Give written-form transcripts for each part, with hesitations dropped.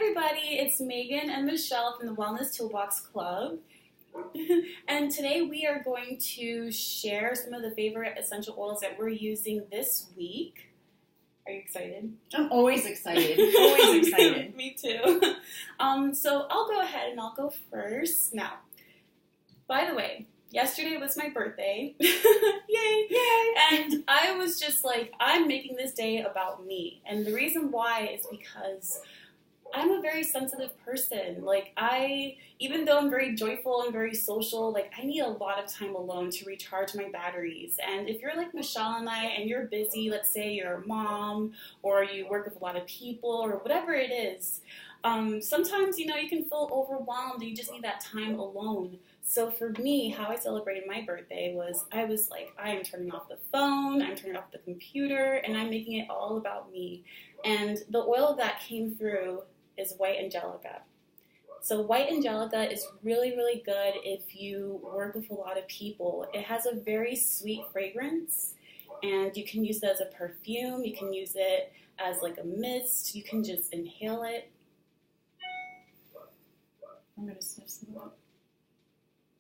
everybody, it's Megan and Michelle from the Wellness Toolbox Club. And today we are going to share some of the favorite essential oils that we're using this week. Are you excited? I'm always excited. Always excited. Me too. So I'll go ahead and I'll go first. Now, by the way, yesterday was my birthday. Yay! Yay! And I was just like, I'm making this day about me. And the reason why is because I'm a very sensitive person. Like, even though I'm very joyful and very social, like, I need a lot of time alone to recharge my batteries. And if you're like Michelle and I, and you're busy, let's say you're a mom, or you work with a lot of people, or whatever it is, sometimes, you can feel overwhelmed and you just need that time alone. So for me, how I celebrated my birthday was, I was like, I am turning off the phone, I'm turning off the computer, and I'm making it all about me. And the oil that came through is white angelica. So white angelica is really, really good if you work with a lot of people. It has a very sweet fragrance, and you can use it as a perfume, you can use it as like a mist, you can just inhale it. I'm going to sniff some of it.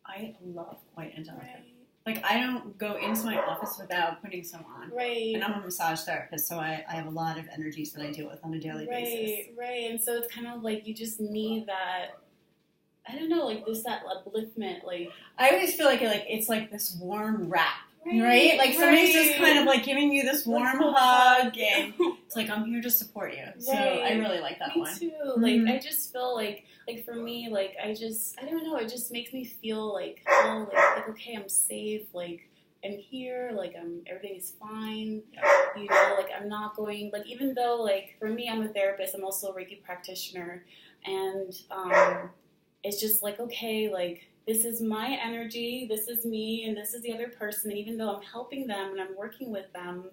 I love white angelica. Right. Like, I don't go into my office without putting some on. Right. And I'm a massage therapist, so I have a lot of energies that I deal with on a daily basis. Right. And so it's kind of like you just need that, I don't know, like this, that upliftment. Like, I always feel like it's like this warm wrap, right? Like somebody's just kind of like giving you this warm hug, and it's like, I'm here to support you. So I really like that one. Me too. Mm-hmm. Like, I just feel like for me, like, I don't know, it just makes me feel like, okay, I'm safe, like, I'm here, like, everything is fine, like, I'm not going, like, even though, like, for me, I'm a therapist, I'm also a Reiki practitioner, and, it's just like, okay, like, this is my energy, this is me, and this is the other person, and even though I'm helping them and I'm working with them,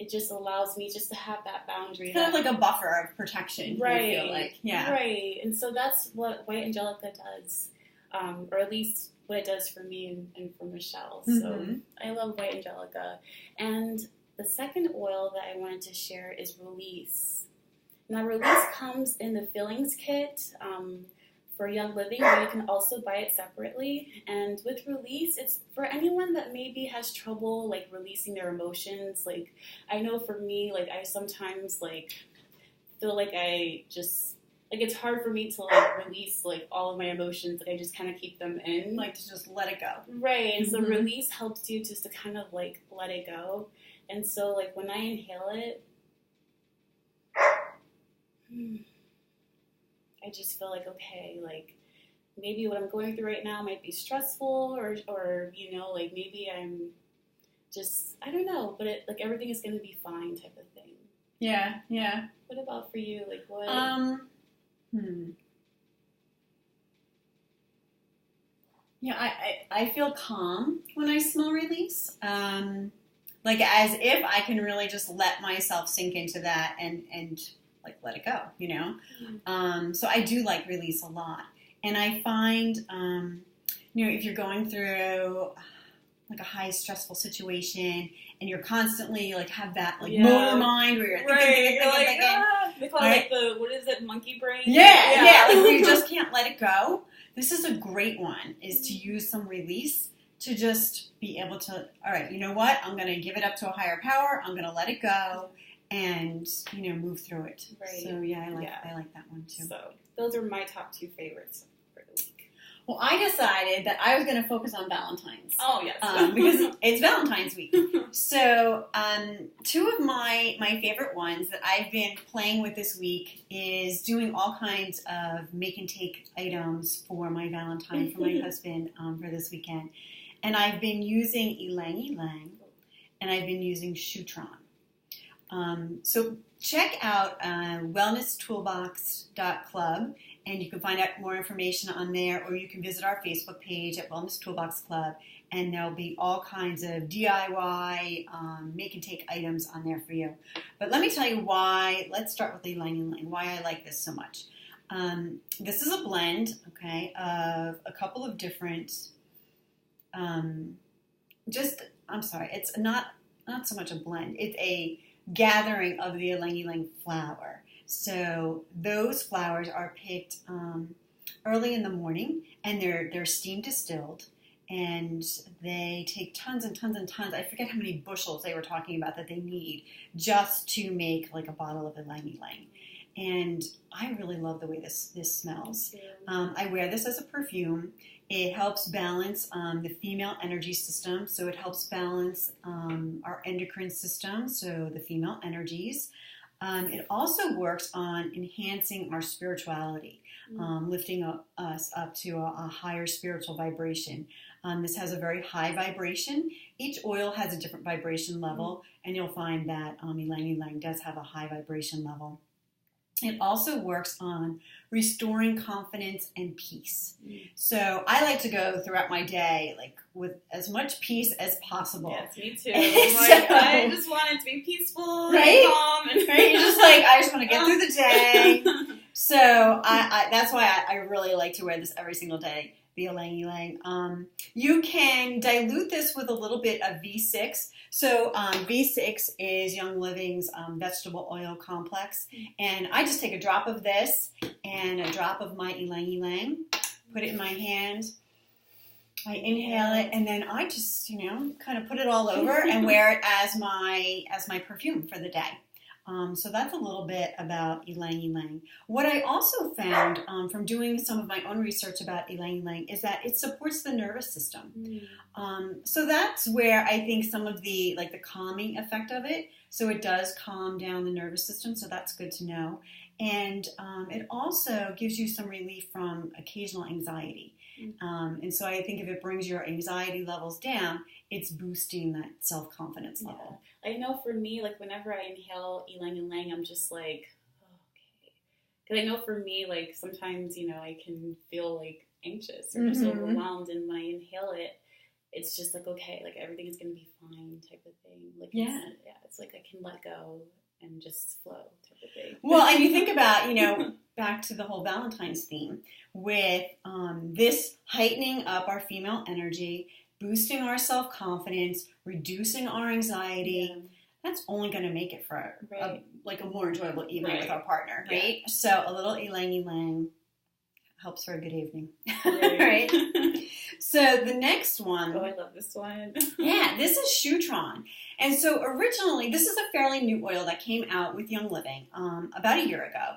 it just allows me just to have that boundary. It's kind of like a buffer of protection, right? I feel like, yeah. Right, and so that's what white angelica does, or at least what it does for me and for Michelle. So Mm-hmm. I love white angelica. And the second oil that I wanted to share is Release. Now, Release comes in the fillings kit for Young Living, but you can also buy it separately. And with Release, it's for anyone that maybe has trouble, like, releasing their emotions. Like, I know for me, like, I sometimes, like, feel like I just, like, it's hard for me to, like, release, like, all of my emotions. Like, I just kind of keep them in. Like, to just let it go. Right. And so Release helps you just to kind of, like, let it go. And so, like, when I inhale it, I just feel like, okay, like, maybe what I'm going through right now might be stressful, or like, maybe I'm just, I don't know, but it, like, everything is going to be fine type of thing. Yeah, yeah. What about for you? Like, what? Yeah, I feel calm when I smell Release. Like, as if I can really just let myself sink into that and like, let it go, Mm-hmm. So I do like Release a lot. And I find, if you're going through like a high stressful situation and you're constantly like have that like motor mind where you're thinking. They call it like the, what is it, monkey brain? Yeah, like where you just can't let it go. This is a great one, is to use some Release to just be able to, all right, you know what? I'm going to give it up to a higher power. I'm going to let it go. And move through it. Right. So I like that one too. So those are my top two favorites for the week. Well, I decided that I was going to focus on Valentine's. Oh yes, because it's Valentine's week. So two of my favorite ones that I've been playing with this week is doing all kinds of make and take items for my Valentine for my husband for this weekend, and I've been using Ylang Ylang, and I've been using Shutron. So check out wellnesstoolbox.club, and you can find out more information on there, or you can visit our Facebook page at Wellness Toolbox Club, and there'll be all kinds of DIY make and take items on there for you. But let me tell you why. Let's start with the Ylang Ylang, why I like this so much. This is a blend, okay, of a couple of different, it's not so much a blend. It's a gathering of the Ylang Ylang flower. So those flowers are picked early in the morning, and they're steam distilled, and they take tons and tons and tons. I forget how many bushels they were talking about that they need just to make like a bottle of ylang ylang. And I really love the way this smells. I wear this as a perfume. It helps balance the female energy system, so it helps balance our endocrine system, so the female energies. It also works on enhancing our spirituality, lifting us up to a higher spiritual vibration. This has a very high vibration. Each oil has a different vibration level, and you'll find that ylang ylang does have a high vibration level. It also works on restoring confidence and peace. So I like to go throughout my day like with as much peace as possible. Yes, me too. I just want it to be peaceful, right? And calm, and right? You're just like, I just want to get through the day. So I that's why I really like to wear this every single day. The ylang ylang. You can dilute this with a little bit of V6. So V6 is Young Living's vegetable oil complex, and I just take a drop of this and a drop of my ylang ylang, put it in my hand. I inhale it, and then I just kind of put it all over and wear it as my perfume for the day. So that's a little bit about ylang ylang. What I also found from doing some of my own research about ylang ylang is that it supports the nervous system. So that's where I think some of the calming effect of it. So it does calm down the nervous system. So that's good to know. And it also gives you some relief from occasional anxiety. And so I think if it brings your anxiety levels down, it's boosting that self-confidence level. I know for me, like whenever I inhale ylang ylang, I'm just like, okay. Because I know for me, like sometimes, I can feel like anxious or just overwhelmed. And when I inhale it, it's just like, okay, like everything is going to be fine type of thing. Like, it's like I can let go and just flow type of thing. Well, and you think about, back to the whole Valentine's theme with this heightening up our female energy, boosting our self-confidence, reducing our anxiety. That's only going to make it for a more enjoyable evening with our partner, right? So a little ylang ylang helps for a good evening, right? So the next one. Oh, I love this one. This is Shutron. And so originally, this is a fairly new oil that came out with Young Living about a year ago.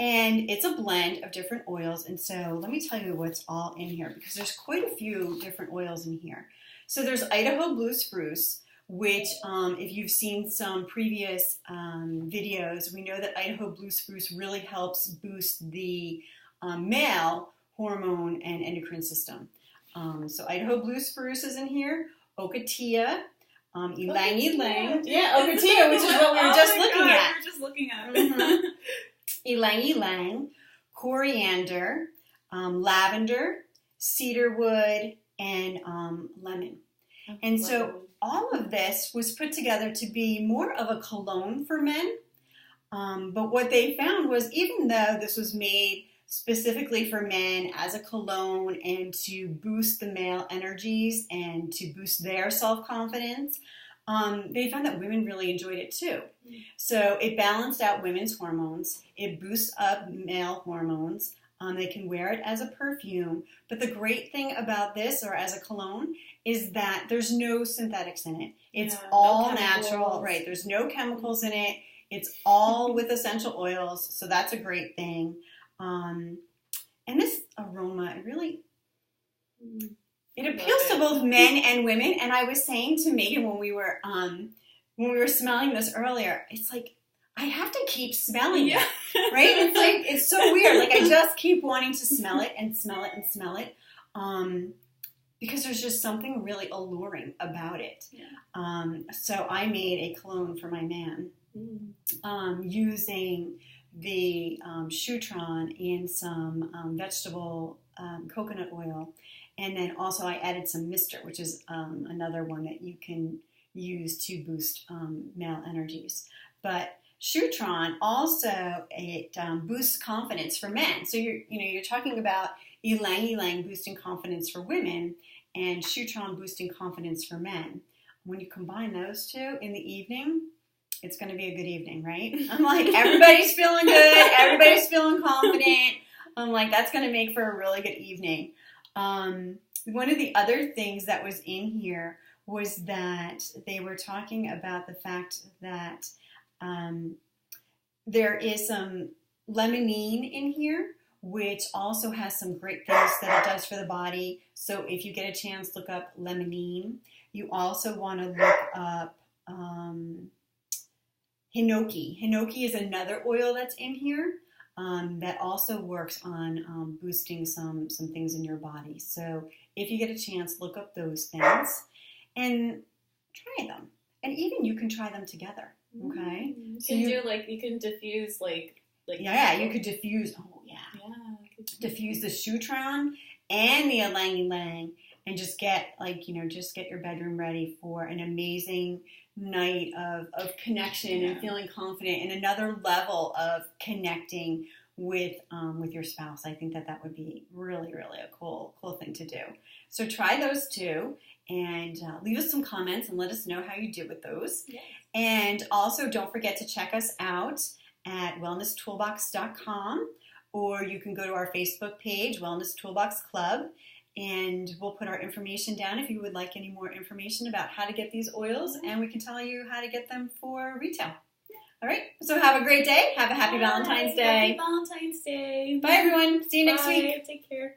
And it's a blend of different oils. And so let me tell you what's all in here, because there's quite a few different oils in here. So there's Idaho Blue Spruce, which if you've seen some previous videos, we know that Idaho Blue Spruce really helps boost the male hormone and endocrine system. So Idaho Blue Spruce is in here, Ocotillo, ylang ylang. Yeah, Ocotillo, which is what we were just looking at. We were just looking at. Ylang ylang, coriander, lavender, cedarwood, and lemon. And so all of this was put together to be more of a cologne for men. But what they found was, even though this was made specifically for men as a cologne and to boost the male energies and to boost their self-confidence, they found that women really enjoyed it too. So it balanced out women's hormones. It boosts up male hormones. They can wear it as a perfume. But the great thing about this, or as a cologne, is that there's no synthetics in it. It's all natural, right? There's no chemicals in it. It's all with essential oils. So that's a great thing. And this aroma, it really... It appeals to both men and women, and I was saying to Megan when we were smelling this earlier, it's like I have to keep smelling it, right? It's like it's so weird. Like I just keep wanting to smell it and smell it and smell it, because there's just something really alluring about it. So I made a cologne for my man using the Shutron and some vegetable coconut oil. And then also I added some Mister, which is another one that you can use to boost male energies. But Shutron also, it boosts confidence for men. So you're talking about ylang ylang boosting confidence for women and Shutron boosting confidence for men. When you combine those two in the evening, it's going to be a good evening, right? I'm like, everybody's feeling good. Everybody's feeling confident. I'm like, that's going to make for a really good evening. One of the other things that was in here was that they were talking about the fact that there is some limonene in here, which also has some great things that it does for the body. So if you get a chance, look up limonene. You also want to look up hinoki. Hinoki is another oil that's in here that also works on boosting some things in your body. So if you get a chance, look up those things and try them. And even you can try them together. Okay. You can diffuse you could diffuse. Oh yeah. Yeah. Diffuse the Shutron and the Ylang Ylang, and just get your bedroom ready for an amazing night of connection and feeling confident, and another level of connecting with your spouse. I think that would be really, really a cool thing to do. So try those two, and leave us some comments and let us know how you do with those. Yes. And also don't forget to check us out at wellnesstoolbox.com, or you can go to our Facebook page, Wellness Toolbox Club, and we'll put our information down if you would like any more information about how to get these oils, and we can tell you how to get them for retail. All right, so have a great day. Have a happy Valentine's Day. Happy Valentine's Day. Bye, everyone. See you next week. Take care.